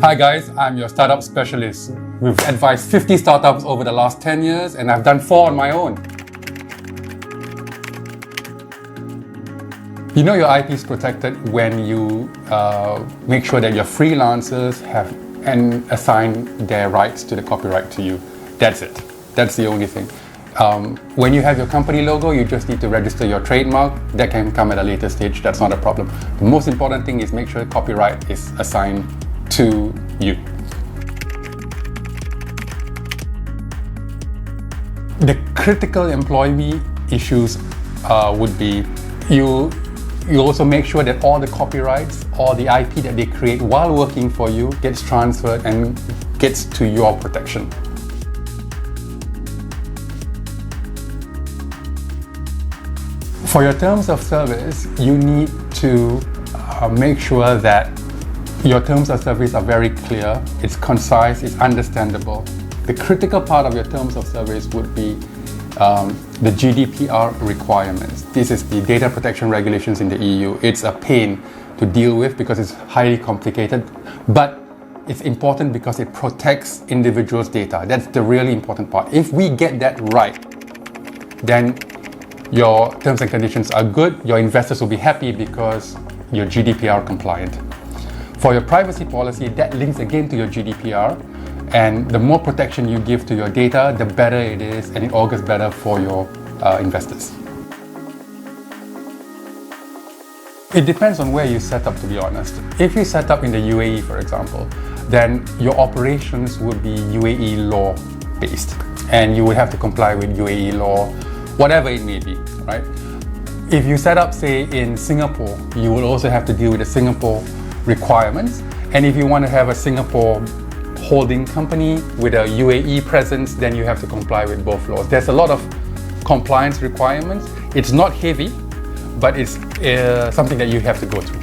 Hi guys, I'm your startup specialist. We've advised 50 startups over the last 10 years and I've done 4 on my own. You know your IP is protected when you make sure that your freelancers have and assign their rights to the copyright to you. That's it. That's the only thing. When you have your company logo, you just need to register your trademark. That can come at a later stage. That's not a problem. The most important thing is make sure copyright is assigned to you. The critical employee issues would be you also make sure that all the copyrights, all the IP that they create while working for you gets transferred and gets to your protection. For your terms of service, you need to make sure that your terms of service are very clear, it's concise, it's understandable. The critical part of your terms of service would be the GDPR requirements. This is the data protection regulations in the EU. It's a pain to deal with because it's highly complicated, but it's important because it protects individuals' data. That's the really important part. If we get that right, then your terms and conditions are good, your investors will be happy because you're GDPR compliant. For your privacy policy, that links again to your GDPR, and the more protection you give to your data, the better it is, and it augurs better for your investors. It depends on where you set up, to be honest. If you set up in the UAE, for example, then your operations would be UAE law based, and you would have to comply with UAE law, whatever it may be, right? If you set up, say, in Singapore, you will also have to deal with the Singapore requirements. And if you want to have a Singapore holding company with a UAE presence, then you have to comply with both laws. There's a lot of compliance requirements. It's not heavy, but it's something that you have to go through.